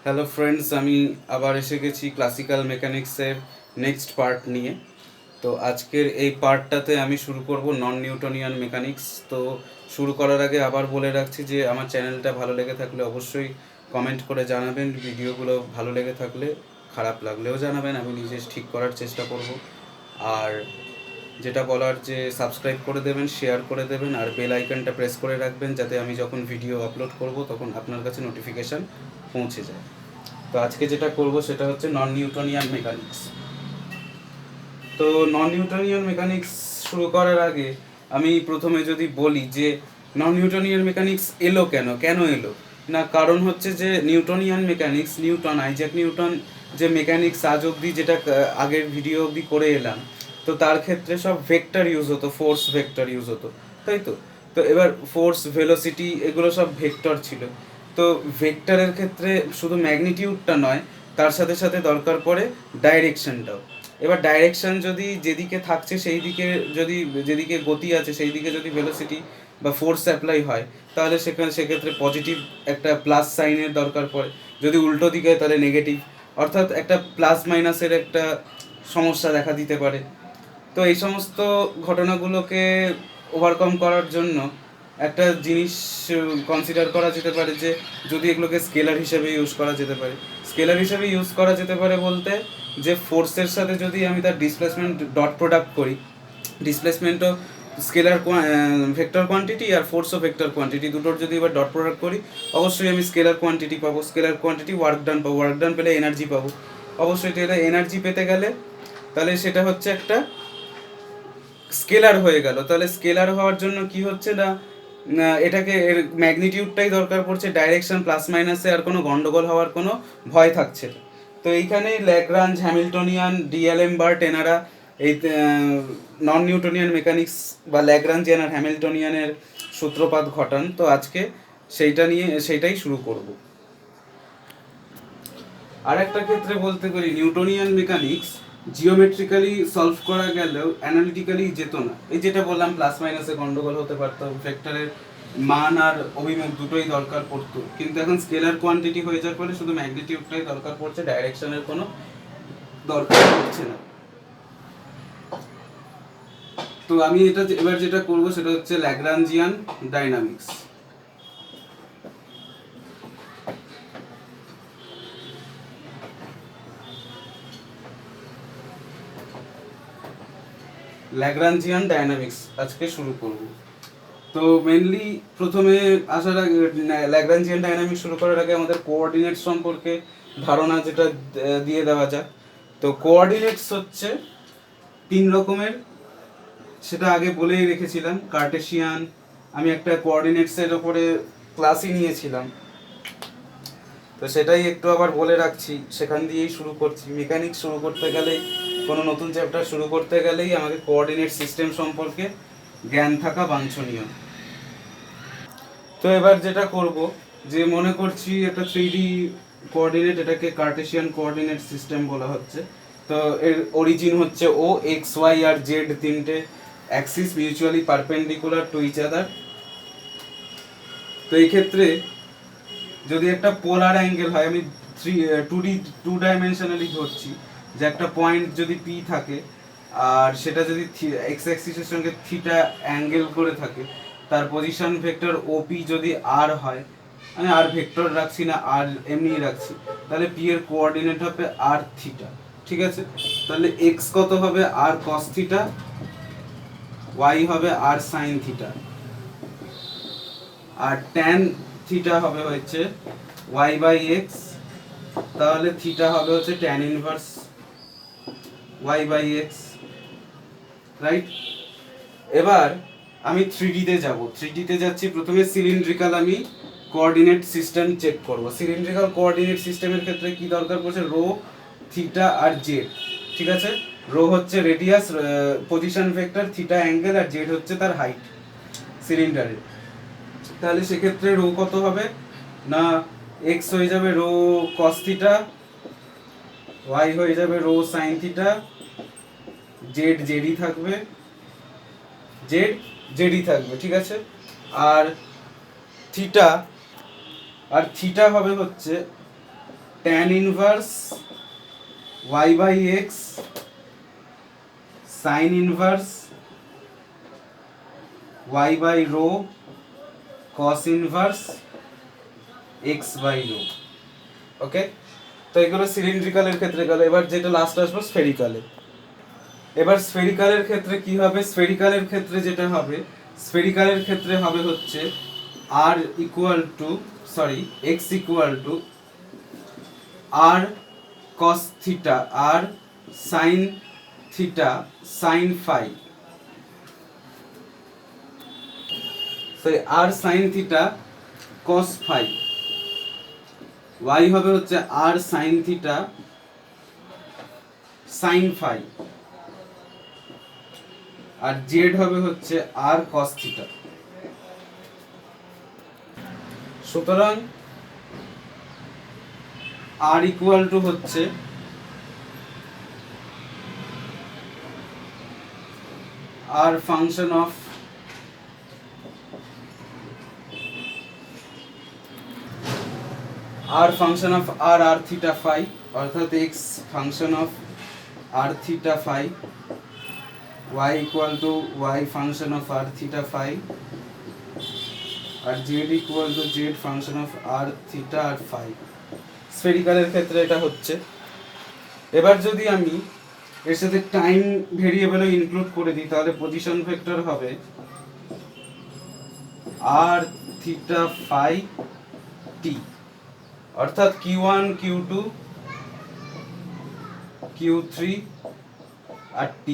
Hello friends, আমি আবার এসে গেছি ক্লাসিক্যাল মেকানিক্সের নেক্সট পার্ট নিয়ে। তো আজকের এই পার্টটাতে আমি শুরু করব নন নিউটনিয়ান মেকানিক্স। তো শুরু করার আগে আবার বলে রাখছি যে আমার চ্যানেলটা ভালো লেগে থাকলে অবশ্যই কমেন্ট করে জানাবেন। ভিডিওগুলো ভালো লেগে থাকলে, খারাপ লাগলেও জানাবেন, আমি নিজে ঠিক করার চেষ্টা করব। আর যেটা বলার যে সাবস্ক্রাইব করে দেবেন, শেয়ার করে দেবেন, আর বেল আইকনটা প্রেস করে রাখবেন যাতে আমি যখন ভিডিও আপলোড করব তখন আপনার কাছে নোটিফিকেশান পৌঁছে যায়। তো আজকে যেটা করব সেটা হচ্ছে নন নিউটনিয়ান মেকানিক্স। তো নন নিউটনিয়ান মেকানিক্স শুরু করার আগে আমি প্রথমে যদি বলি যে নন নিউটনিয়ান মেকানিক্স এলো কেন কেন এলো না, কারণ হচ্ছে যে Newtonian mechanics, Newton, Isaac Newton যে মেকানিক্স আজ অবধি যেটা আগের ভিডিও অবধি করে এলাম, তো তার ক্ষেত্রে সব ভেক্টর ইউজ হতো, ফোর্স ভেক্টর ইউজ হতো, তাই তো। তো এবার ফোর্স, ভেলোসিটি এগুলো সব ভেক্টর ছিল। তো ভেক্টরের ক্ষেত্রে শুধু ম্যাগনিটিউডটা নয়, তার সাথে সাথে দরকার পড়ে ডাইরেকশনটাও। এবার ডাইরেকশন যদি যেদিকে থাকছে সেই দিকে, যদি যেদিকে গতি আছে সেই দিকে যদি ভেলোসিটি বা ফোর্স অ্যাপ্লাই হয়, তাহলে সেক্ষেত্রে পজিটিভ একটা প্লাস সাইনের দরকার পড়ে। যদি উল্টো দিকে তাহলে নেগেটিভ, অর্থাৎ একটা প্লাস মাইনাসের একটা সমস্যা দেখা দিতে পারে। তো এই সমস্ত ঘটনাগুলোকে ওভারকাম করার জন্য একটা জিনিস কনসিডার করা যেতে পারে যে যদি এগুলোকে স্কেলার হিসেবে ইউজ করা যেতে পারে। স্কেলার হিসেবে ইউজ করা যেতে পারে বলতে, যে ফোর্সের সাথে যদি আমি তার ডিসপ্লেসমেন্ট ডট প্রোডাক্ট করি, ডিসপ্লেসমেন্টও স্কেলার ভেক্টর কোয়ান্টিটি আর ফোর্সও ভেক্টর কোয়ান্টিটি, দুটোর যদি এবার ডট প্রোডাক্ট করি, অবশ্যই আমি স্কেলার কোয়ান্টিটি পাবো। স্কেলার কোয়ান্টিটি ওয়ার্ক ডান পাবো, ওয়ার্ক ডান পেলে এনার্জি পাবো। অবশ্যই তাহলে এনার্জি পেতে গেলে তাহলে সেটা হচ্ছে একটা স্কেলার হয়ে গেল। তাহলে স্কেলার হওয়ার জন্য কি হচ্ছে না, এটাকে এর ম্যাগনিটিউডটাই দরকার পড়ছে, ডাইরেকশন প্লাস মাইনাসে আর কোনো গন্ডগোল হওয়ার কোনো ভয় থাকছে না। তো এইখানেই ল্যাগ্রাঞ্জ, হ্যামিল্টনিয়ান, ডিএলএমবার্ট এনারা এই নন নিউটনিয়ান মেকানিক্স বা ল্যাগ্রাঞ্জিয়ান আর হ্যামিল্টনিয়ানের সূত্রপাত ঘটান। তো আজকে সেইটাই শুরু করব। আর একটা ক্ষেত্রে বলতে পারি নিউটনিয়ান মেকানিক্স জিওমেট্রিক্যালি সলভ করা গেলেও অ্যানালিটিক্যালি যেত না। এই যেটা বললাম, প্লাস মাইনাসে গন্ডগোল হতে পারতো, ভেক্টরের মান আর অভিমুখ দুটোই দরকার পড়তো। কিন্তু এখন স্কেলার কোয়ান্টিটি হয়ে যাওয়ার পরে শুধু ম্যাগনিটিউডটাই দরকার পড়ছে, ডাইরেকশনের কোনো দরকার পড়ছে না। তো আমি এবার যেটা করব সেটা হচ্ছে ল্যাগ্রাঞ্জিয়ান ডাইনামিক্স। ল্যাগ্রাঞ্জিয়ান ডাইনামিক্স আজকে শুরু করব। তো মেনলি প্রথমে আসার আগে, ল্যাগ্রাঞ্জিয়ান ডাইনামিক্স শুরু করার আগে আমাদের কোঅর্ডিনেট সম্পর্কে ধারণা যেটা দিয়ে দেওয়া যাক। তো কোঅর্ডিনেটস হচ্ছে তিন রকমের, সেটা আগে বলেই রেখেছিলাম। কার্টেশিয়ান, আমি একটা কোঅর্ডিনেটসের ওপরে ক্লাসই নিয়েছিলাম, তো সেটাই একটু আবার বলে রাখছি, সেখান দিয়েই শুরু করছি। মেকানিক্স শুরু করতে গেলেই, কোনো নতুন চ্যাপ্টার শুরু করতে গেলেই আমাকে কোঅর্ডিনেট সিস্টেম সম্পর্কে জ্ঞান থাকা বাঞ্ছনীয়। তো এবার যেটা করব, যে মনে করছি একটা 3D কোঅর্ডিনেট, এটাকে কার্টেশিয়ান কোঅর্ডিনেট সিস্টেম বলা হচ্ছে। তো এর অরিজিন হচ্ছে ও, এক্স, ওয়াই আর জেড তিনটে axis mutually perpendicular to each other. তো এই ক্ষেত্রে যদি একটা পোলার অ্যাঙ্গেল হয়, আমি 2 ডাইমেনশনালি ধরছি, যে একটা পয়েন্ট যদি পি থাকে আর সেটা যদি এক্স অ্যাক্সিসের সঙ্গে থিটা অ্যাঙ্গেল করে থাকে, তার পজিশন ভেক্টর ওপি যদি আর হয়, আমি আর ভেক্টর রাখছি না, আর এমনিই রাখছি, তাহলে পি এর কোঅর্ডিনেট হবে আর থিটা। ঠিক আছে, তাহলে এক্স কত হবে, আর কস থিটা, ওয়াই হবে আর সাইন থিটা, আর ট্যান থিটা হবে হচ্ছে ওয়াই বাই এক্স, তাহলে থিটা হবে হচ্ছে tan inverse Y by X, right. এবার আমি 3D-তে যাব। 3D-তে যাচ্ছি, প্রথমে সিলিন্ড্রিক্যাল আমি কোঅর্ডিনেট সিস্টেম চেক করব। সিলিন্ড্রিক্যাল কোঅর্ডিনেট সিস্টেমের ক্ষেত্রে কি দরকার পড়ছে, রো, থিটা আর জেড। ঠিক আছে, রো হচ্ছে radius, position vector, theta angle আর জেড হচ্ছে তার হাইট সিলিন্ডারের। তাহলে সেক্ষেত্রে রো কত হবে না, এক্স হয়ে যাবে রো কস থিটা, ওয়াই হয়ে যাবে রো সাইন থিটা, জেড জেডই থাকবে, জেড জেডই থাকবে। ঠিক আছে, আর থিটা হবে হচ্ছে tan inverse y by x sin inverse y by rho cos inverse x by rho। ওকে, তো এগুলো সিলিন্ড্রিক্যালের ক্ষেত্রে গেল। এবার যেটা লাস্ট আসবো স্ফেরিক্যালে। এবার স্ফেরিক্যালের ক্ষেত্রে কি হবে? স্ফেরিক্যালের ক্ষেত্রে যেটা হবে, স্ফেরিক্যালের ক্ষেত্রে হবে হচ্ছে r equal to x equal to r cos theta r sin theta sin phi, r sin theta cos phi, y হবে হচ্ছে r sin theta sin phi, আর z হবে হচ্ছে r cos থিটা। সুতরাং r ইকুয়াল টু হচ্ছে r function of r theta phi, অর্থাৎ x function of r theta phi, y equal to y function of r theta phi, আর z equal to z function of r theta আর phi. স্ফেরিক্যালের ক্ষেত্রে এটা হচ্ছে। এবার যদি আমি এর সাথে টাইম ভেরিয়েবলও ইনক্লুড করে দিই, তাহলে পজিশন ভেক্টর হবে r থিটা ফাই t, অর্থাৎ q1 q2 q3 আর t।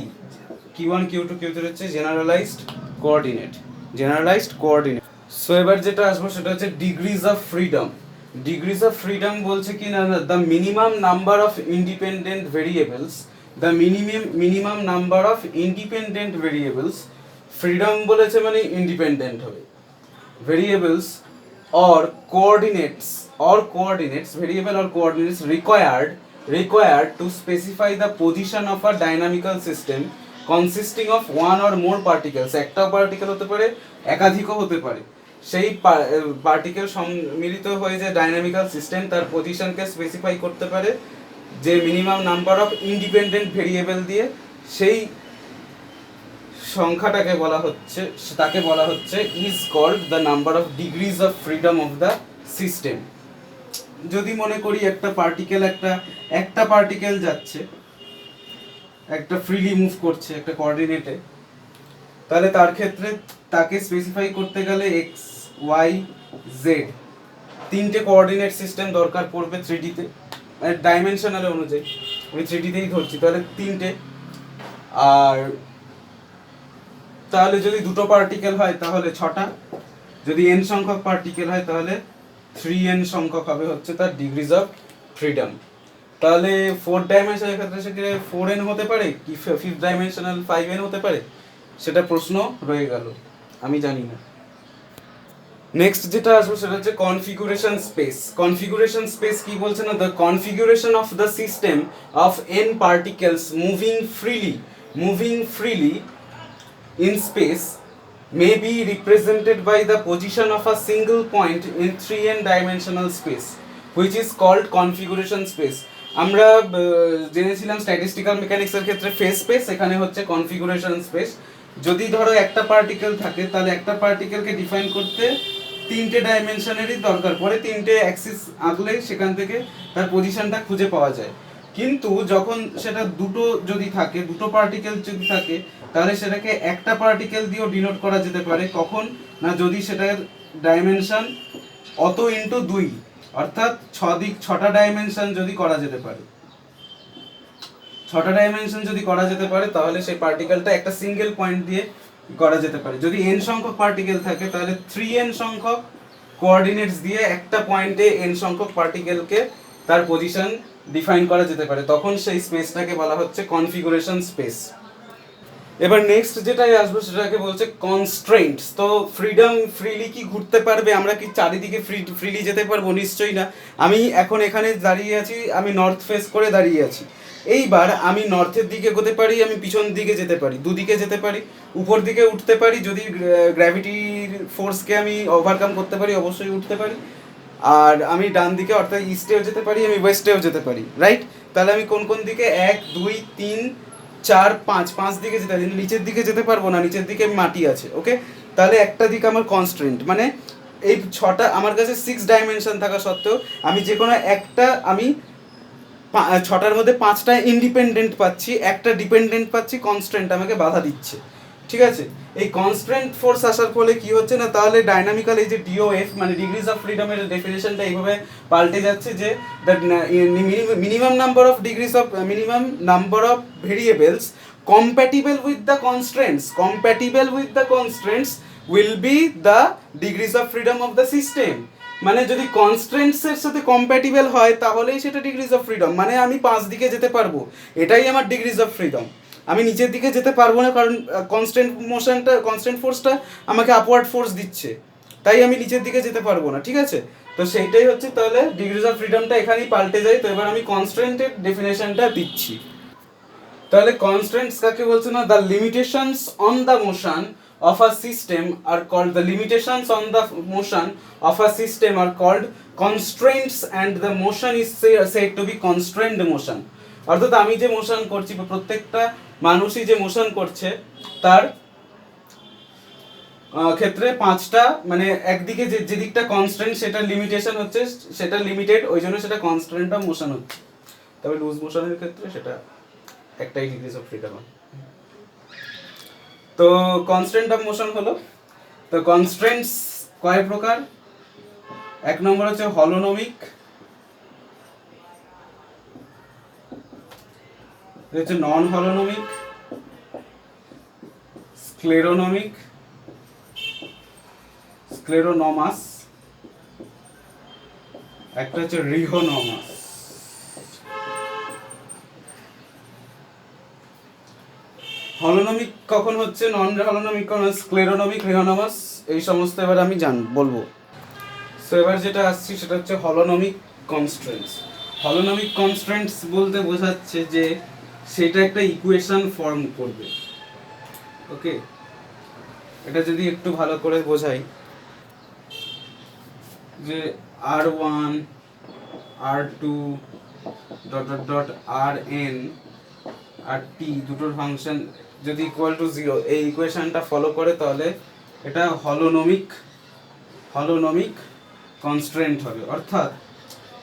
q1 q2 q3 হচ্ছে জেনারেলাইজড কোঅর্ডিনেট। সো এবার যেটা আসবো সেটা হচ্ছে degrees of freedom. Degrees of freedom বলছে কি না, the minimum number of independent variables, freedom বলেছে মানে ইন্ডিপেন্ডেন্ট হবে, variables or coordinates variable or coordinates required to specify the position of a dynamical system consisting of one or more particles। একটা particle হতে পারে, একাধিকও হতে পারে, সেই পার্টিকেল সম্মিলিত হয়ে যে ডাইনামিক্যাল সিস্টেম তার পজিশনকে স্পেসিফাই করতে পারে যে minimum number of independent variable দিয়ে, সেই সংখ্যাটাকে বলা হচ্ছে is called the number of degrees of freedom of the system. যদি মনে করি একটা পার্টিকেল যাচ্ছে, একটা ফ্রিলি মুভ করছে একটা কোঅর্ডিনেটে, তাহলে তার ক্ষেত্রে তাকে স্পেসিফাই করতে গেলে এক্স ওয়াই জেড তিনটে কোঅর্ডিনেট সিস্টেম দরকার পড়বে 3D তে, ডাইমেনশনাল অনুযায়ী আমি 3D তেই ধরছি, তাহলে তিনটে। আর তাহলে যদি দুটো পার্টিকেল হয় তাহলে 6টা, যদি n সংখ্যক পার্টিকেল হয় তাহলে 3n সংখ্যক হবে হচ্ছে তার ডিগ্রিজ অফ ফ্রিডম। তাহলে 4 ডাইমেনশনের ক্ষেত্রে সেখানে 4n হতে পারে কি 5th ডাইমেনশনাল 5n হতে পারে, সেটা প্রশ্ন রয়ে গেল, আমি জানি না। নেক্সট যেটা আসবে সেটা হচ্ছে কনফিগুরেশন স্পেস কি বলছে না, the configuration of the system of n particles moving freely in space may be represented by the position of a single point in 3n dimensional space which is called configuration space। আমরা জেনেছিলাম statistical মেকানিক্সের ক্ষেত্রে phase space, এখানে হচ্ছে কনফিগুরেশন space. যদি ধরো একটা particle থাকে তাহলে একটা পার্টিকেলকে ডিফাইন করতে তিনটে ডাইমেনশনেরই দরকার পড়ে, তিনটে অ্যাক্সিস আঁকলে সেখান থেকে তার পজিশনটা খুঁজে পাওয়া যায়। কিন্তু যখন সেটা দুটো পার্টিকেল যদি থাকে তাহলে সেটাকে একটা পার্টিকেল দিয়েও ডিনোট করা যেতে পারে। কখন না, যদি সেটার ডাইমেনশন অত ইনটু 2, অর্থাৎ 6টা ডাইমেনশন যদি করা যেতে পারে, 6টা ডাইমেনশন যদি করা যেতে পারে তাহলে সেই পার্টিকেলটা একটা সিঙ্গেল পয়েন্ট দিয়ে করা যেতে পারে। যদি n সংখ্যক পার্টিকেল থাকে তাহলে 3n সংখ্যক কোঅর্ডিনেটস দিয়ে একটা পয়েন্টে n সংখ্যক পার্টিকেলকে তার পজিশন ডিফাইন করা যেতে পারে, তখন সেই স্পেসটাকে বলা হচ্ছে কনফিগুরেশন স্পেস। এবার নেক্সট যেটাই আসবে সেটাকে বলছে কনস্ট্রেন্টস। তো ফ্রিলি কি ঘুরতে পারবে, আমরা কি চারিদিকে ফ্রিলি যেতে পারবো? নিশ্চয়ই না। আমি এখন এখানে দাঁড়িয়ে আছি, আমি নর্থ ফেস করে দাঁড়িয়ে আছি, এইবার আমি নর্থের দিকে যেতে পারি, আমি পিছন দিকে যেতে পারি, দুদিকে যেতে পারি, উপর দিকে উঠতে পারি, যদি গ্র্যাভিটির ফোর্সকে আমি ওভারকাম করতে পারি অবশ্যই উঠতে পারি, আর আমি ডান দিকে অর্থাৎ ইস্টেও যেতে পারি, আমি ওয়েস্টেও যেতে পারি, রাইট? তাহলে আমি কোন কোন দিকে 1 2 3 4 5 5 দিকে যেতে পারি, নিচের দিকে যেতে পারবো না, নিচের দিকে মাটি আছে, ওকে? তাহলে একটা দিক আমার কনস্ট্রেন্ট, মানে এই 6টা আমার কাছে 6 ডাইমেনশন থাকা সত্ত্বেও আমি যে কোনো একটা, আমি 6টার মধ্যে 5টা ইন্ডিপেন্ডেন্ট পাচ্ছি, একটা ডিপেন্ডেন্ট পাচ্ছি, কনস্ট্যান্ট আমাকে বাধা দিচ্ছে, ঠিক আছে? এই কনস্ট্যান্ট ফোর্স আসার ফলে কি হচ্ছে না, তাহলে ডাইনামিক্যাল এই যে ডিওএফ মানে ডিগ্রিজ অফ ফ্রিডমের ডেফিনেশনটা এইভাবে পাল্টে যাচ্ছে যে minimum number of degrees of minimum number of variables compatible with the constraints will be the degrees of freedom of the system. মানে যদি কনস্ট্রেন্টস এর সাথে কম্প্যাটিবল হয় তাহলেই সেটা ডিগ্রিজ অফ ফ্রিডম, মানে আমি 5 দিকে যেতে পারবো, এটাই আমার ডিগ্রিজ অফ ফ্রিডম। আমি নিচের দিকে যেতে পারবো না, কারণ কনস্ট্যান্ট ফোর্সটা আমাকে আপওয়ার্ড ফোর্স দিচ্ছে, তাই আমি নিচের দিকে যেতে পারবো না, ঠিক আছে? তো সেইটাই হচ্ছে, তাহলে ডিগ্রিজ অফ ফ্রিডমটা এখানেই পাল্টে যায়। তো এবার আমি কনস্ট্যান্টের ডেফিনেশনটা দিচ্ছি। তাহলে কনস্ট্যান্টস কাকে বলছে না, the limitations on the motion of a system are called the limitations on the motion of a system are called constraints, and the motion is said to be constrained motion. অর্থাৎ আমি যে motion করছি, প্রত্যেকটা মানুষই যে motion করছে তার ক্ষেত্রে 5টা, মানে একদিকে যে দিকটা কনস্ট্যান্ট সেটা লিমিটেশন হচ্ছে, সেটা লিমিটেড, ওই জন্য সেটা কনস্ট্যান্ট অফ মোশন হচ্ছে। তবে লুজ মোশনের ক্ষেত্রে সেটা একটাই ডিগ্রিজ অফ ফ্রিডম। তো কনস্ট্যান্ট অফ মোশন হলো, তো কনস্ট্রেন্টস কয় প্রকার? 1 নম্বর হচ্ছে হলোনমিক, হচ্ছে নন হলোনমিক, স্ক্লেরোনমিক, স্ক্লেরোনমাস, একটা হচ্ছে রিহোনমাস। হলোনমিক কখন হচ্ছে, নন হলোনমিক কখন, স্ক্লেরোনমিক, রিহোনমাস, এই সমস্ত এবার আমি বলবো। সো এবার যেটা আসছি সেটা হচ্ছে হলোনমিক কনস্ট্রেন্টস। হলোনমিক কনস্ট্রেন্টস বলতে বোঝাচ্ছে যে সেটা একটা ইকুয়েশন ফর্ম করবে, ওকে? এটা যদি একটু ভালো করে বোঝাই, যে r1 r2 dot dot dot rn আর t দুটোর ফাংশন যদি ইকুয়াল টু 0 এই ইকুয়েশনটা ফলো করে, তাহলে এটা হলোনমিক কনস্ট্রেন্ট হবে। অর্থাৎ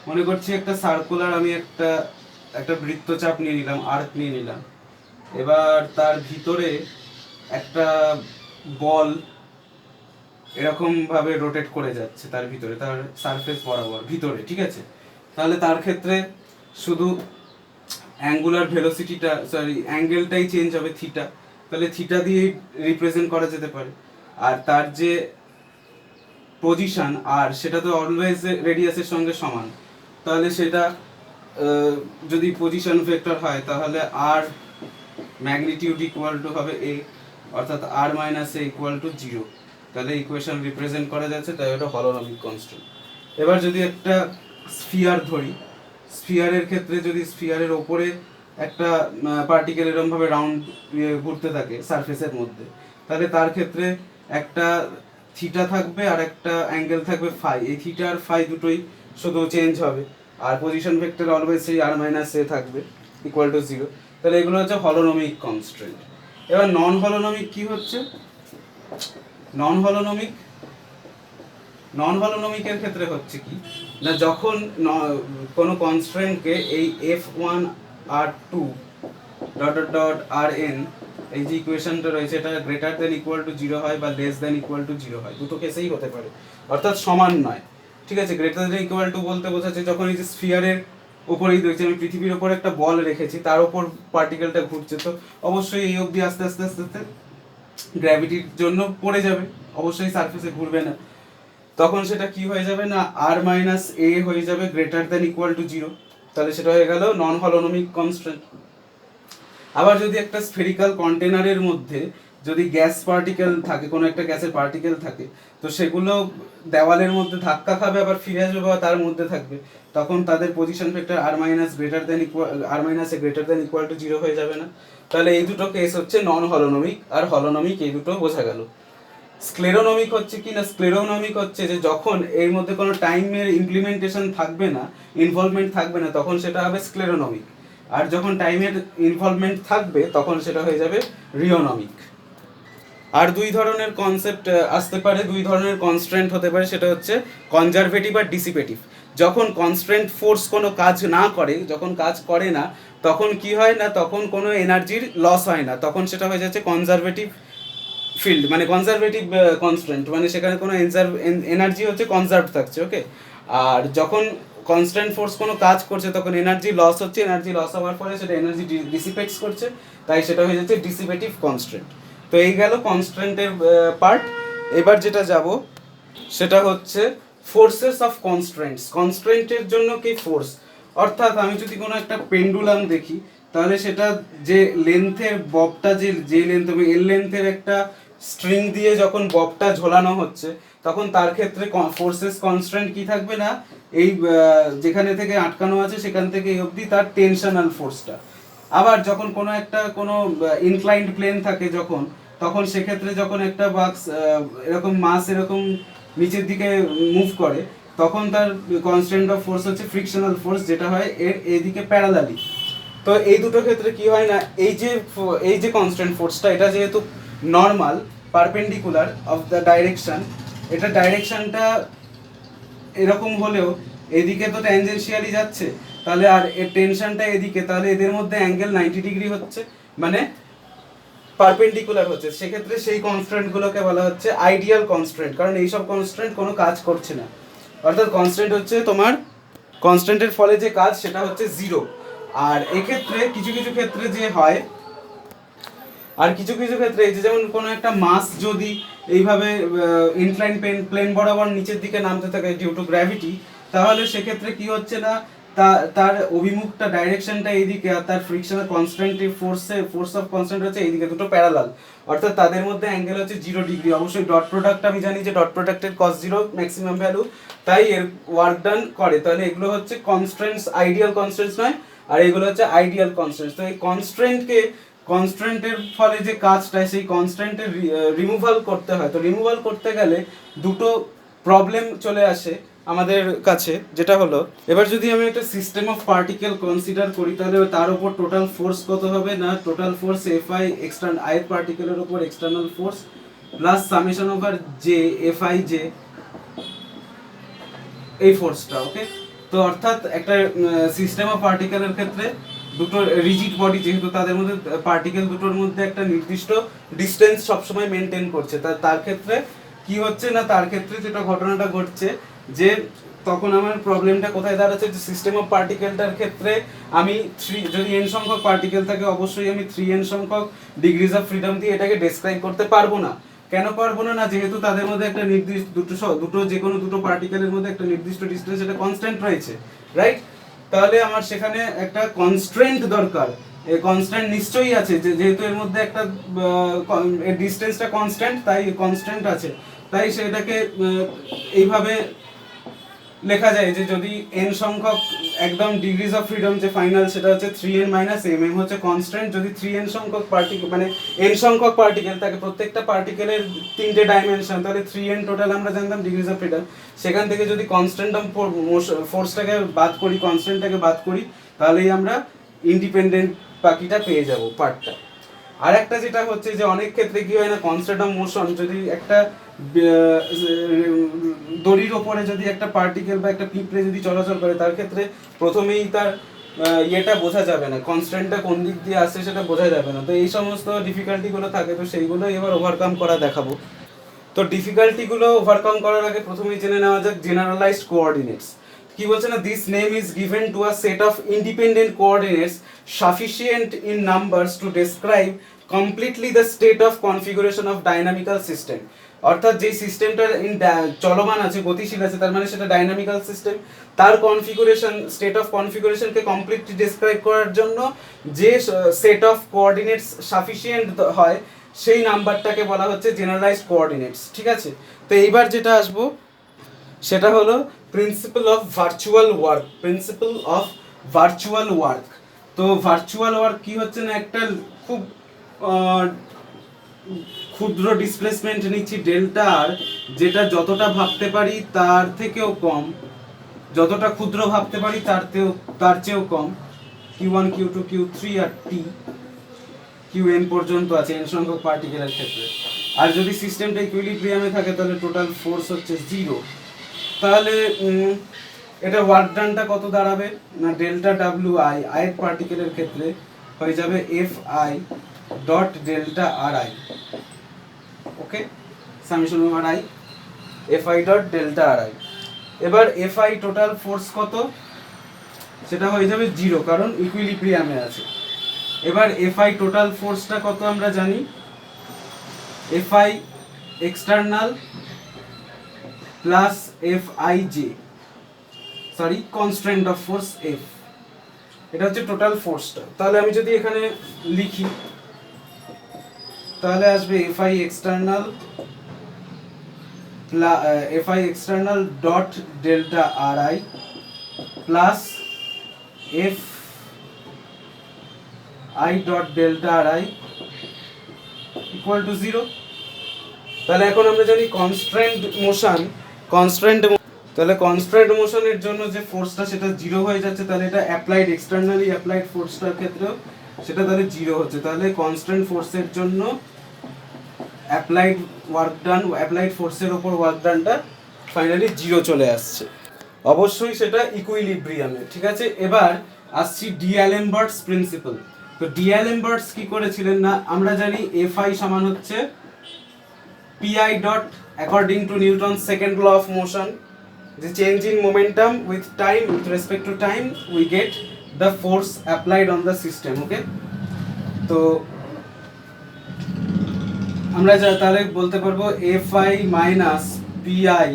মনে করছি একটা সার্কুলার, আমি একটা বৃত্তচাপ নিয়ে নিলাম, আর্ক নিয়ে নিলাম, এবার তার ভিতরে একটা বল এরকম ভাবে রোটেট করে যাচ্ছে, তার ভিতরে, তার সারফেস বরাবর ভিতরে, ঠিক আছে? তাহলে তার ক্ষেত্রে শুধু অ্যাঙ্গুলার ভেলোসিটিটা, অ্যাঙ্গেলটাই চেঞ্জ হবে, থিটা, তাহলে থিটা দিয়ে রিপ্রেজেন্ট করা যেতে পারে। আর তার যে পজিশন আর, সেটা তো অলওয়েজ রেডিয়াসের সঙ্গে সমান, তাহলে সেটা যদি পজিশন ভেক্টর হয় তাহলে আর ম্যাগনিটিউড ইকুয়াল টু হবে a, অর্থাৎ r minus a equal to 0, তাহলে ইকুয়েশন রিপ্রেজেন্ট করা যাচ্ছে, তাই ওটা হলোনমিক কনস্ট্যান্ট। এবার যদি একটা স্ফিয়ার ধরি, স্ফিয়ারের ক্ষেত্রে যদি স্ফিয়ারের ওপরে একটা পার্টিকেল এরকম ভাবে রাউন্ড ঘুরতে থাকে সারফেসের মধ্যে, তাহলে তার ক্ষেত্রে একটা থিটা থাকবে আর একটা অ্যাঙ্গেল থাকবে ফাই, এই থিটা আর ফাই দুটোই শুধু চেঞ্জ হবে, আর পজিশন ভেক্টর অলওয়েজ সেই r মাইনাস a থাকবে ইকুয়াল টু 0। তাহলে এগুলো হচ্ছে হলোনমিক কনস্ট্যান্ট। এবার নন হলোনমিক কি হচ্ছে? নন হলোনমিকের ক্ষেত্রে হচ্ছে কি না, যখন কোনো কনস্ট্যান্টকে এই f1 r2 dot dot dot rn, এই যে ইকুয়েশনটা রয়েছে, এটা গ্রেটার দেন ইকুয়াল টু 0 হয় বা লেস দেন ইকুয়াল টু 0 হয়, দুটো কেসেই হতে পারে, অর্থাৎ সমান নয়, ঠিক আছে? গ্রেটার দেন ইকুয়াল টু বলতে বোঝাচ্ছে যখন এই যে স্ফিয়ারের উপরেই দেখছি আমি পৃথিবীর উপর একটা বল রেখেছি, তার উপর পার্টিকেলটা ঘুরছে, তো অবশ্যই এই অবধি আস্তে আস্তে আস্তে আস্তে গ্র্যাভিটির জন্য পড়ে যাবে, অবশ্যই সারফেসে ঘুরবে না, তখন সেটা কি হয়ে যাবে না, r মাইনাস a হয়ে যাবে গ্রেটার দেন ইকুয়াল টু 0, তাহলে সেটা হয়ে গেল নন হলোনমিক কনস্ট্যান্ট। আবার যদি একটা স্ফেরিক্যাল কন্টেনারের মধ্যে যদি গ্যাস পার্টিকেল থাকে, কোনো একটা গ্যাসের পার্টিকেল থাকে, তো সেগুলো দেওয়ালের মধ্যে ধাক্কা খাবে আবার ফিরে আসবে বা তার মধ্যে থাকবে, তখন তাদের position vector r minus greater than equal r minus A greater than equal to 0 হয়ে যাবে না? তাহলে এই দুটো কেস হচ্ছে নন হলোনমিক আর হলোনমিক, এই দুটো বোঝা গেল। স্ক্লেরোনমিক হচ্ছে কি না, স্ক্লেরোনমিক হচ্ছে যে যখন এর মধ্যে কোনো টাইমের ইমপ্লিমেন্টেশন থাকবে না, ইনভলভমেন্ট থাকবে না, তখন সেটা হবে স্ক্লেরোনমিক। আর যখন টাইমের ইনভলভমেন্ট থাকবে তখন সেটা হয়ে যাবে রিওনমিক। আর দুই ধরনের কনসেপ্ট আসতে পারে, দুই ধরনের কনস্ট্রেন্ট হতে পারে, সেটা হচ্ছে কনজারভেটিভ আর ডিসিপেটিভ। যখন কনস্ট্রেন্ট ফোর্স কোনো কাজ না করে, যখন কাজ করে না, তখন কি হয় না, তখন কোনো এনার্জির লস হয় না, তখন সেটা হয়ে যাচ্ছে কনজারভেটিভ ফিল্ড, মানে কনজারভেটিভ কনস্ট্রেন্ট, মানে সেখানে কোনো এনার্জি হচ্ছে কনজার্ভ থাকছে, ওকে। আর যখন কনস্ট্যান্ট ফোর্স কোনো কাজ করছে তখন এনার্জি লস হচ্ছে, এনার্জি লস হওয়ার ফলে সেটা এনার্জি ডিসিপেটস করছে, তাই সেটা হয়ে যাচ্ছে ডিসিপেটিভ কনস্ট্রেন্ট। তো এই গেল কনস্ট্রেন্টের পার্ট। এবার যেটা যাব সেটা হচ্ছে ফোর্সেস অফ কনস্ট্রেন্টস। কনস্ট্রেন্টের জন্য কি ফোর্স, অর্থাৎ আমি যদি কোনো একটা পেন্ডুলাম দেখি, তাহলে সেটা যে লেন্থের ববটা, যে লেন্থ, এল লেন্থের একটা স্ট্রিং দিয়ে যখন ববটা ঝোলানো হচ্ছে, তখন তার ক্ষেত্রে ফোর্সেস কনস্ট্রেন্ট কি থাকবে না, এই যেখানে থেকে আটকানো আছে সেখান থেকে এই অবধি তার টেনশনাল ফোর্সটা। আবার যখন কোনো ইনক্লাইন্ড প্লেন থাকে যখন, তখন সেক্ষেত্রে যখন একটা বাক্স এরকম মাস এরকম নিচের দিকে মুভ করে, তখন তার কনস্ট্যান্ট অফ ফোর্স হচ্ছে ফ্রিকশনাল ফোর্স, যেটা হয় এর এদিকে প্যারালালি। তো এই দুটো ক্ষেত্রে কি হয় না, এই যে কনস্ট্যান্ট ফোর্সটা, এটা যেহেতু normal perpendicular of the direction, এটা ডাইরেকশনটা এরকম হলেও এদিকে তো ট্যানজেনশিয়ালি যাচ্ছে, তাহলে আর এর টেনশনটা এদিকে, তাহলে এদের মধ্যে অ্যাঙ্গেল 90 ডিগ্রি হচ্ছে, মানে পারপেন্ডিকুলার হচ্ছে। সেক্ষেত্রে সেই কনস্ট্যান্টগুলোকে বলা হচ্ছে আইডিয়াল কনস্ট্যান্ট, কারণ এইসব কনস্ট্যান্ট কোনো কাজ করছে না। অর্থাৎ কনস্ট্যান্ট হচ্ছে তোমার, কনস্ট্যান্টের ফলে যে কাজ সেটা হচ্ছে জিরো। আর এক্ষেত্রে কিছু কিছু ক্ষেত্রে যে হয়, আর কিছু কিছু ক্ষেত্রে এই যে যেমন কোনো একটা মাস যদি এইভাবে ইনক্লাইন প্লেন বরাবর নিচের দিকে নামতে থাকে ডিউ টু গ্র্যাভিটি, তাহলে সেক্ষেত্রে কি হচ্ছে না, তার অভিমুখটা, ডাইরেকশনটা এইদিকে, আর তার frictional constant force of constant হচ্ছে এইদিকে, দুটো প্যারালাল, অর্থাৎ তাদের মধ্যে অ্যাঙ্গেল হচ্ছে 0 ডিগ্রি। অবশ্যই ডট প্রোডাক্ট আমি জানি যে ডট প্রোডাক্টের কস 0 ম্যাক্সিমাম ভ্যালু, তাই এর ওয়ার্ক ডান করে। তাহলে এগুলো হচ্ছে কনস্ট্যান্টস, আইডিয়াল কনস্ট্যান্টস নয়, আর এগুলো হচ্ছে আইডিয়াল কনস্ট্যান্টস। তো এই কনস্ট্যান্টের ফলে যে কাজটা, সেই কনস্ট্যান্টের রিমুভাল করতে হয়। তো রিমুভাল করতে গেলে দুটো প্রবলেম চলে আসে আমাদের কাছে, যেটা হলো, এবার যদি আমি একটা সিস্টেম অফ পার্টিকেল কনসিডার করি, তাহলে তার উপর টোটাল ফোর্স কত হবে না, টোটাল ফোর্স এফআই এক্সটার্নাল আইয়ের পার্টিকেলের উপর external force plus summation over J FI J, এই ফোর্সটা, ওকে। তো অর্থাৎ একটা সিস্টেম অফ পার্টিকেলের ক্ষেত্রে দুটো রিজিড বডি, যেহেতু তাদের মধ্যে পার্টিকেল দুটোর মধ্যে একটা নির্দিষ্ট ডিস্টেন্স সবসময় মেনটেন করছে, তার ক্ষেত্রে কি হচ্ছে না, তার ক্ষেত্রে যেটা ঘটনাটা ঘটছে, যে তখন আমার প্রবলেমটা কোথায় দাঁড়াচ্ছে, যে সিস্টেম অফ পার্টিকেলটার ক্ষেত্রে আমি যদি n সংখ্যক পার্টিকেল থাকে, অবশ্যই আমি 3n সংখ্যক ডিগ্রিজ অফ ফ্রিডম দিয়ে এটাকে ডেসক্রাইব করতে পারবো না। কেন পারবো না, যেহেতু তাদের মধ্যে একটা নির্দিষ্ট দুটো যে কোনো দুটো পার্টিকেলের মধ্যে একটা নির্দিষ্ট ডিস্টেন্স, এটা কনস্ট্যান্ট রয়েছে, রাইট। তাহলে আমার সেখানে একটা কনস্ট্রেন্ট দরকার, এই কনস্ট্যান্ট নিশ্চয়ই আছে, যেহেতু এর মধ্যে একটা ডিস্টেন্সটা কনস্ট্যান্ট, তাই কনস্ট্যান্ট আছে, তাই সেটাকে এইভাবে লেখা যায় যে যদি n সংখ্যক একদম ডিগ্রিজ অফ ফ্রিডম যে ফাইনাল, সেটা হচ্ছে 3n - m, m হচ্ছে কনস্ট্যান্ট। যদি 3n সংখ্যক পার্টিকেল, মানে n সংখ্যক পার্টিকেল থাকে, প্রত্যেকটা পার্টিকেলের 3টে ডাইমেনশন, তাহলে 3n টোটাল আমরা জানতাম ডিগ্রিজ অফ ফ্রিডম। সেখান থেকে যদি কনস্ট্যান্ট অফ ফোর্সটাকে বাদ করি, কনস্ট্যান্টটাকে বাদ করি, তাহলেই আমরা ইন্ডিপেন্ডেন্ট বাকিটা পেয়ে যাব পার্টটা। আর একটা যেটা হচ্ছে যে অনেক ক্ষেত্রে কি হয় না, কনস্ট্যান্ট অফ মোশন, যদি একটা দড়ির ওপরে যদি একটা পার্টিকেল বা একটা পিঁপড়ে যদি চলাচল করে, তার ক্ষেত্রে প্রথমেই তার ইয়েটা বোঝা যাবে না, কনস্ট্যান্টটা কোন দিক দিয়ে আসছে সেটা বোঝা যাবে না। তো এই সমস্ত ডিফিকাল্টিগুলো থাকে, তো সেইগুলো এবার ওভারকাম করা দেখাবো। তো ডিফিকাল্টিগুলো ওভারকাম করার আগে প্রথমেই জেনে নেওয়া যাক জেনারেলাইজড কোঅর্ডিনেটস। কি বলছে না, this name is given to a set of independent coordinates sufficient in numbers to describe completely the state of configuration of dynamical system. অর্থাৎ যে সিস্টেমটা চলমান আছে, গতিশীল আছে, তার মানে সেটা ডাইনামিক্যাল সিস্টেম, তার কনফিগুরেশন, স্টেট অফ কনফিগুরেশনকে কমপ্লিটলি ডেসক্রাইব করার জন্য যে সেট অফ কোঅর্ডিনেটস সাফিসিয়েন্ট হয়, সেই নাম্বারটাকে বলা হচ্ছে জেনারেলাইজড কোঅর্ডিনেটস, ঠিক আছে। তো এইবার যেটা আসবো সেটা হলো principal of virtual work. Principal of virtual work, তো ভার্চুয়াল ওয়ার্ক কি হচ্ছে না, একটা খুব ক্ষুদ্র ডিসপ্লেসমেন্ট নিচ্ছি ডেল্টা আর, যেটা যতটা ভাবতে পারি তার থেকেও কম, যতটা ক্ষুদ্র ভাবতে পারি তার চেয়েও কম, Q1 Q2 Q3 আর T Qn পর্যন্ত আছে n সংখ্যক পার্টিকেলের ক্ষেত্রে। আর যদি সিস্টেমটা ইকুইলিব্রিয়ামে থাকে তাহলে টোটাল ফোর্স হচ্ছে 0। তাহলে এটা ওয়ার্ক ডানটা কত দাঁড়াবে না, ডেল্টা ডাব্লিউ আই আয়ের পার্টিকেলের ক্ষেত্রে হয়ে যাবে F I dot delta R I. Okay, summation over I F I dot delta R I. এবার এফ আই টোটাল ফোর্স কত, সেটা হয়ে যাবে 0 কারণ ইকুইলিব্রিয়ামে আছে। এবার এফ আই টোটাল ফোর্সটা কত আমরা জানি, F I external plus F I J, sorry constant of force F, এটা হচ্ছে টোটাল ফোর্সটা। তাহলে আমি যদি এখানে লিখি তাহলে আসবে F I external dot delta R I plus F I dot delta R I equal to 0। তাহলে এখন আমরা জানি কনস্ট্যান্ট মোশনের জন্য যে ফোর্সটা সেটা 0 হয়ে যাচ্ছে, তাহলে এটা এক্সটার্নালি অ্যাপ্লাইড ফোর্সটার ক্ষেত্রেও সেটা তাহলে 0 হচ্ছে। তাহলে কনস্ট্যান্ট ফোর্সের জন্য অ্যাপ্লাইড ফোর্সের উপর ওয়ার্ক ডানটা ফাইনালি 0 চলে আসছে। অবশ্যই সেটা ইকুইলিব্রিয়ামে, ঠিক আছে। এবার আসছি ডিঅ্যালেমবার্টস প্রিন্সিপাল। তো ডিঅ্যালেমবার্টস কি করেছিলেন না, আমরা জানি এফ আই সমান হচ্ছে pi dot according to Newton's second law of motion, the change in momentum with respect to time we get the force applied on the system. Okay, তো আমরা তাহলে বলতে পারবো F I minus PI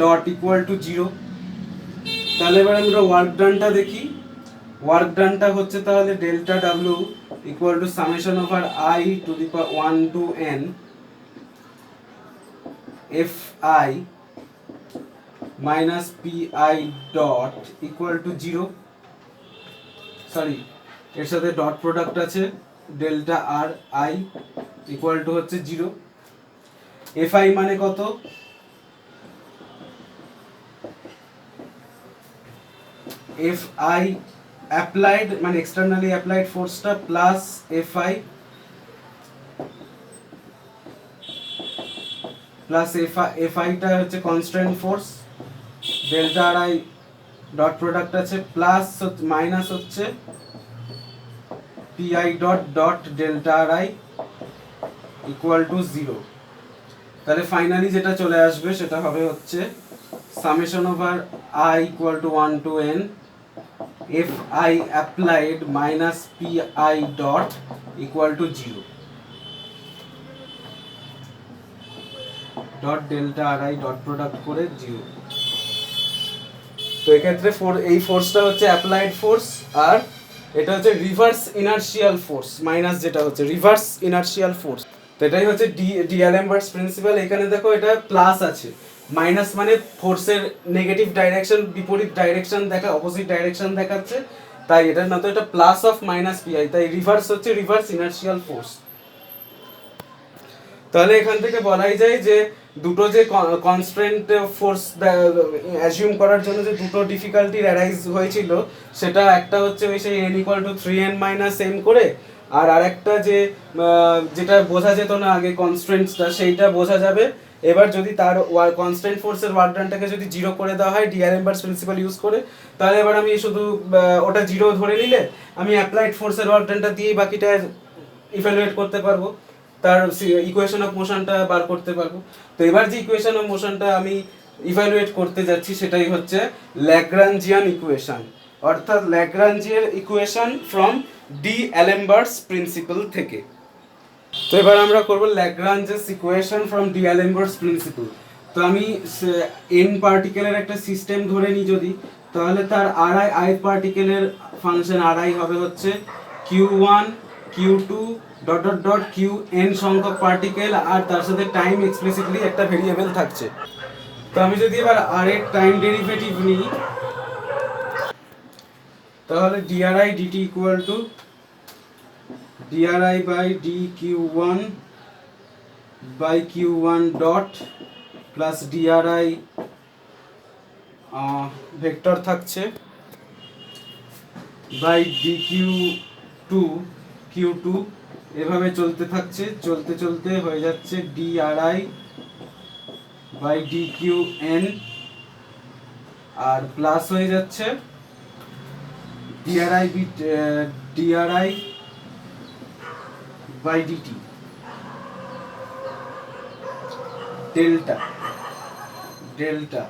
dot equal to 0। তাহলে এবার আমরা work ডানটা দেখি। Work ডানটা হচ্ছে তাহলে delta W equal to summation over I to the power 1 to n F I minus PI dot equal to 0, sorry এর সাথে ডট প্রোডাক্ট আছে, delta R I equal to হচ্ছে 0। এফ আই মানে কত, এফ আই অ্যাপ্লাইড মানে externally applied ফোর্সটা plus F I plus F আইটা হচ্ছে constant force, delta R I dot product আছে, প্লাস মাইনাস হচ্ছে PI dot dot delta R I equal to 0। তাহলে ফাইনালি যেটা চলে আসবে সেটা হবে হচ্ছে summation over I equal to 1 to n F I applied minus PI dot equal to 0 dot delta R I dot product করে 0। তো এক্ষেত্রে এই ফোর্সটা হচ্ছে অ্যাপ্লাইড ফোর্স, আর এটা হচ্ছে রিভার্স ইনার্শিয়াল ফোর্স, মাইনাস যেটা হচ্ছে রিভার্স ইনার্শিয়াল ফোর্স। তো এটাই হচ্ছে ডিঅ্যালেমবার্টস প্রিন্সিপাল। এখানে দেখো এটা প্লাস আছে, মাইনাস মানে ফোর্সের নেগেটিভ ডাইরেকশন, বিপরীত ডাইরেকশন অপোজিট ডাইরেকশন দেখাচ্ছে, তাই এটার না তো এটা প্লাস অফ মাইনাস পিআই, তাই রিভার্স হচ্ছে রিভার্স ইনার্শিয়াল ফোর্স। তাহলে এখান থেকে বলাই যায় যে দুটো যে কনস্ট্যান্ট ফোর্স অ্যাজিউম করার জন্য যে দুটো ডিফিকাল্টি অ্যারাইজ হয়েছিল, সেটা একটা হচ্ছে ওই সেই n equal to 3n minus m করে, আর আরেকটা যেটা বোঝা যেত না আগে কনস্ট্যান্টটা, সেইটা বোঝা যাবে এবার যদি তার কনস্ট্যান্ট ফোর্সের ওয়ার্ক ডানটাকে যদি 0 করে দেওয়া হয় ডিঅ্যালেমবার্টস প্রিন্সিপাল ইউজ করে, তাহলে এবার আমি শুধু ওটা 0 ধরে নিলে আমি অ্যাপ্লাইড ফোর্সের ওয়ার্ক ডানটা দিয়েই বাকিটা ইভ্যালুয়েট করতে পারবো, তার ইকুয়েশন অফ মোশনটা বার করতে পারবো। তো এবার যে ইকুয়েশন অফ মোশনটা আমি ইভ্যালুয়েট করতে যাচ্ছি সেটাই হচ্ছে ল্যাগ্রাঞ্জিয়ান ইকুয়েশন, অর্থাৎ ল্যাগ্রাঞ্জিয়ার ইকুয়েশন ফ্রম ডিঅ্যালেমবার্টস প্রিন্সিপাল থেকে। তো এবার আমরা করব ল্যাগ্রাঞ্জেস ইকুয়েশন ফ্রম ডিঅ্যালেমবার্টস প্রিন্সিপাল। তো আমি n পার্টিকেলের একটা সিস্টেম ধরে নিই যদি, তাহলে তার i পার্টিকেলের ফাংশন ri হবে হচ্ছে q1 q2 dot dot dot Q n সংখ্যক পার্টিকেল, আর তার সাথে টাইম এক্সপ্লিসিটলি একটা ভেরিয়েবল থাকছে। তো আমি যদি এবার r এর টাইম ডেরিভেটিভ নিই তাহলে dri dt equal to dri by dq1 by Q one dot plus DRI vector থাকছে বাই ডি কিউ টু এভাবে চলতে থাকছে, চলতে চলতে হয়ে যাচ্ছে DRI by D Q N, আর প্লাস হয়ে যাচ্ছে DRI by DT delta delta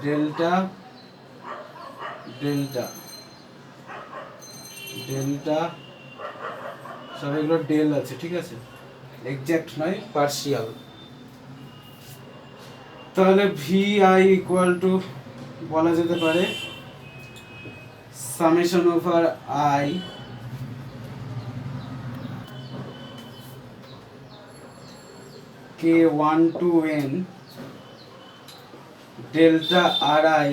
delta delta delta সব এগুলো ডেল আছে, ঠিক আছে, এক্সাক্ট নয়, পার্শিয়াল। তাহলে ভি আই ইকুয়াল টু বলা যেতে পারে summation over I K one to N delta R I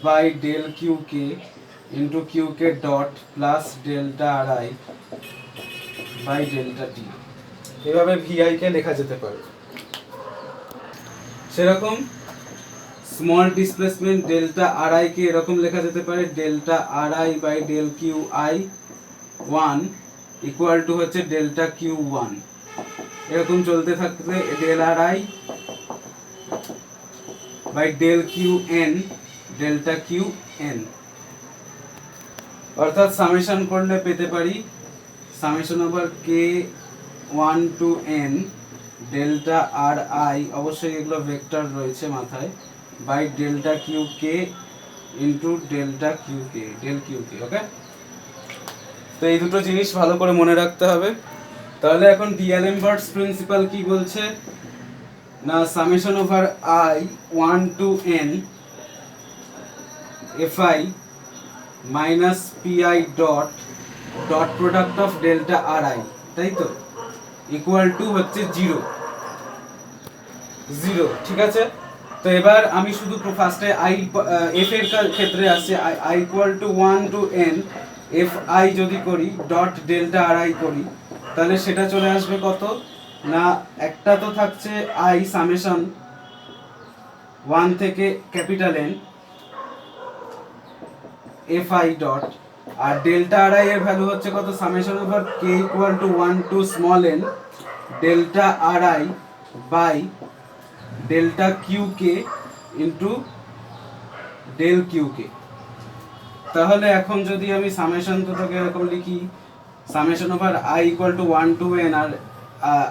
by del Q K into Q K dot plus delta R I by delta T, এভাবে VI কে লেখা যেতে পারে। সেরকম small displacement delta R I কে এরকম লেখা যেতে পারে delta R I by del Q I one equal to হচ্ছে ডেল্টা কিউ ওয়ান, এরকম চলতে থাকলে del R I by del Q N delta Q N, অর্থাৎ সামেশন করলে পেতে পারি summation over K one to N delta R I, অবশ্যই এগুলো ভেক্টর রয়েছে মাথায়, by delta Q K into delta Q K del Q K. Okay, তো এই দুটো জিনিস ভালো করে মনে রাখতে হবে। তাহলে এখন ডিএলএমবার্টস প্রিন্সিপাল কি বলছে না, summation over I one to N F I minus PI dot dot product of delta R I, তাই তো, ইকুয়াল টু হচ্ছে জিরো জিরো, ঠিক আছে। তো এবার আমি শুধু ফার্স্টে আই এফ এর ক্ষেত্রে আসছে I equal to one to N F I যদি করি ডট ডেল্টা আর আই করি, তাহলে সেটা চলে আসবে কত না, একটা তো থাকছে আই সামেশন ওয়ান থেকে capital N F I dot, আর ডেল্টা আর আই এর ভ্যালু হচ্ছে কত, summation over K equal to one to small N delta R I by delta Q K into del Q K. তাহলে এখন যদি আমি summation দুটোকে এরকম লিখি, summation over I equal to one to N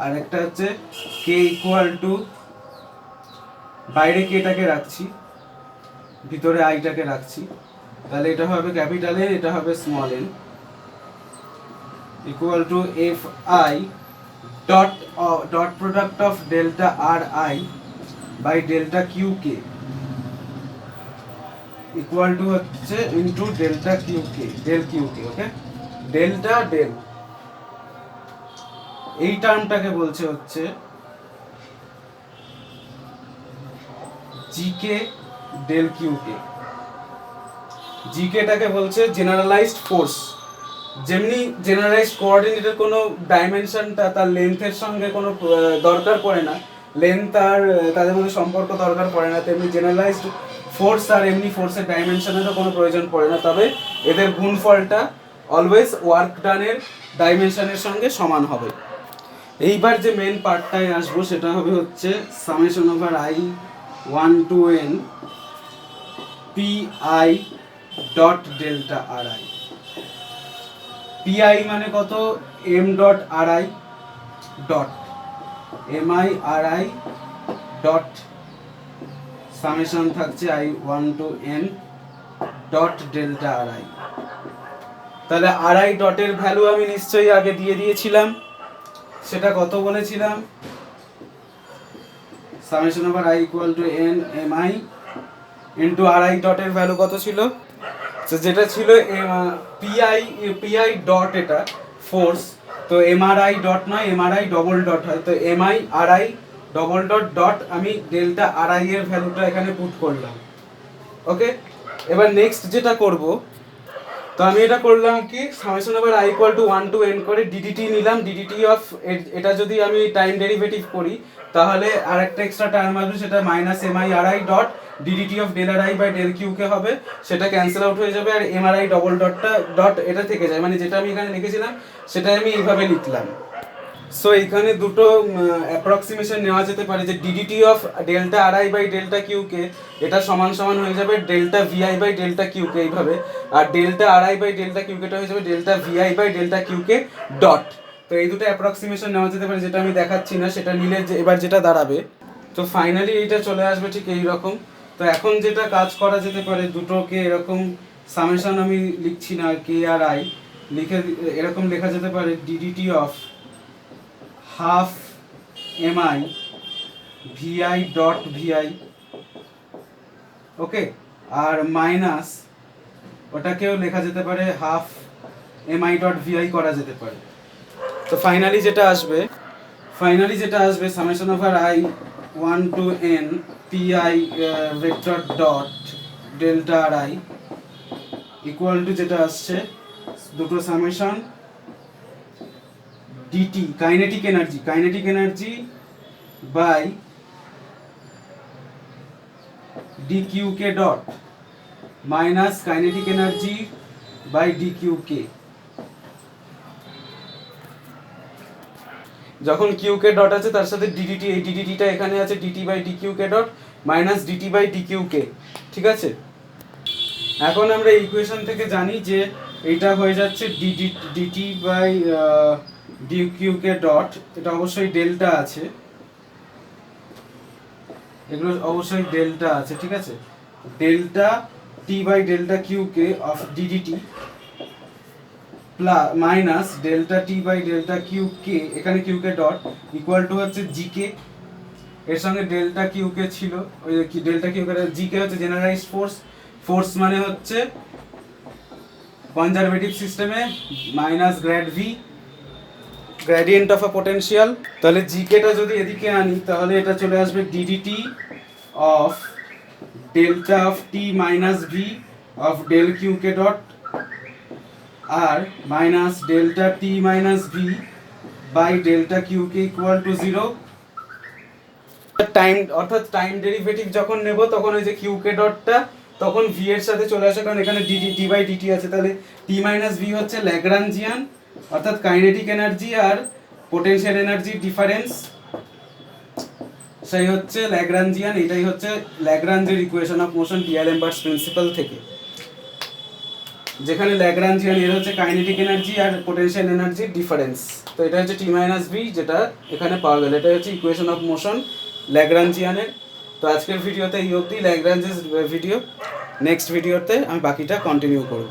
আর একটা হচ্ছে কে ইকুয়াল টু, বাইরে কেটাকে রাখছি ভিতরে আইটাকে রাখছি, তাহলে এটা হবে ক্যাপিটাল এন, এটা হবে small N, equal to F I dot dot product of delta R I by delta Q K equal to হচ্ছে into delta Q K del Q K. Okay, delta del এই টার্মটাকে বলছে হচ্ছে G K del Q K, জিকেটাকে বলছে generalised force, যেমনি generalised কোঅর্ডিনেটের কোনো ডাইমেনশনটা তার লেন্থের সঙ্গে কোনো দরকার পড়ে না, লেন্থ আর তাদের মধ্যে সম্পর্ক দরকার পড়ে না, তেমনি জেনারেলাইজড ফোর্স আর এমনি ফোর্সের ডাইমেনশনেরও কোনো প্রয়োজন পড়ে না, তবে এদের গুণফলটা অলওয়েজ ওয়ার্ক ডানের ডাইমেনশনের সঙ্গে সমান হবে। এইবার যে মেন পার্টটায় আসবো সেটা হবে হচ্ছে summation over I one to N P I dot delta R I. PI মানে কত, M dot R I dot M I R I dot summation থাকছে I one to N dot delta R I. তাহলে R I ডটের value আমি নিশ্চয়ই আগে দিয়ে দিয়েছিলাম, সেটা কত বলেছিলাম, summation over I equal to N M I into R I ডটের ভ্যালু কত ছিল, যেটা ছিল পিআই ডট, এটা ফোর্স, তো এমআরআই ডট নয় এমআরআই ডবল ডট হয়, তো MI R I double dot dot আমি ডেল্টা আর আই এর ভ্যালুটা এখানে পুট করলাম। ওকে, এবার নেক্সট যেটা করব তো আমি এটা করলাম কি summation over I equal to 1 to n করে ডিডিটি নিলাম, ডিডিটি অফ এটা যদি আমি টাইম ডেরিভেটিভ করি তাহলে আর একটা এক্সট্রা টার্ম আসবে, সেটা minus M I R I dot DDT of del R I by del Q K হবে, সেটা ক্যান্সেল আউট হয়ে যাবে আর এম আর আই ডবল ডটটা ডট এটা থেকে যায়, মানে যেটা আমি এখানে লিখেছিলাম সেটাই আমি এইভাবে লিখলাম। সো এখানে দুটো অ্যাপ্রক্সিমেশন নেওয়া যেতে পারে যে DDT of delta R I by delta Q K এটা সমান সমান হয়ে যাবে delta VI by delta Q K এইভাবে, আর delta R I by delta Q কেটা হয়ে যাবে delta VI by delta Q K dot. তো এই দুটো অ্যাপ্রক্সিমেশন নেওয়া যেতে পারে, যেটা আমি দেখাচ্ছি না, সেটা নিলে এবার যেটা দাঁড়াবে, তো ফাইনালি এইটা চলে আসবে ঠিক এই রকম। তো এখন যেটা কাজ করা যেতে পারে, দুটোকে এরকম সামেশন আমি লিখছি না কে আর আই, লিখে এরকম লেখা যেতে পারে DDT of half M I VI dot VI, okay, আর মাইনাস ওটাকেও লেখা যেতে পারে half M I dot VI করা যেতে পারে। তো ফাইনালি যেটা আসবে summation over I 1 to n P I vector dot delta R I equal to যেটা আসছে দুটো summation DT kinetic energy by D Q K dot minus kinetic energy by D Q K. যখন Q K dot আছে তার সাথে DDT, এই ডিডিটিটা এখানে আছে DT by D Q K dot minus DT by D Q K, ঠিক আছে। এখন আমরা ইকুয়েশন থেকে জানি যে এইটা হয়ে যাচ্ছে D T by D Q K dot, এটা অবশ্যই ডেল্টা আছে, এগুলো অবশ্যই ডেল্টা আছে, ঠিক আছে। Delta T by delta Q K of DDT plus minus delta T by delta Q K, এখানে Q K dot equal to হচ্ছে জি কে, এর সঙ্গে ডেল্টা কিউ কে ছিল, ওই কি ডেল্টা কিউ কে, জি কে হচ্ছে জেনারেলাইজড ফোর্স মানে হচ্ছে কনজারভেটিভ সিস্টেমে minus grad V gradient of a potential. তাহলে জি কেটা যদি এদিকে আনি তাহলে এটা চলে আসবে D D T of delta of T minus V of del Q K dot R minus delta T minus V by delta Q K equal to 0। Time অর্থাৎ টাইম ডেরিভেটিভ যখন নেব তখন ওই যে কিউ কে ডটটা তখন ভি এর সাথে চলে আসে, কারণ এখানে ডি বাই ডিটি আছে, তাহলে টি মাইনাস ভি হচ্ছে ল্যাগ্রাঞ্জিয়ান অর্থাৎ কাইনেটিক এনার্জি আর পোটেনশিয়াল এনার্জি ডিফারেন্স, সেই হচ্ছে ল্যাগ্রাঞ্জিয়ান, এটাই হচ্ছে ল্যাগ্রাঞ্জের ইকুয়েশন অফ মোশন ডিআরএমবার্টস প্রিন্সিপাল থেকে, যেখানে ল্যাগ্রাঞ্জিয়ান এর হচ্ছে কাইনেটিক এনার্জি আর পোটেনশিয়াল এনার্জি ডিফারেন্স। তো এটা হচ্ছে টি মাইনাস ভি, যেটা এখানে পাওয়া গেল, এটা হচ্ছে ইকুয়েশন অফ মোশন ল্যাগ্রাঞ্জিয়ানের। তো আজকের ভিডিওতে এই অবধি ল্যাগ্রাঞ্জেস ভিডিও, নেক্সট ভিডিওতে আমি বাকিটা কন্টিনিউ করব।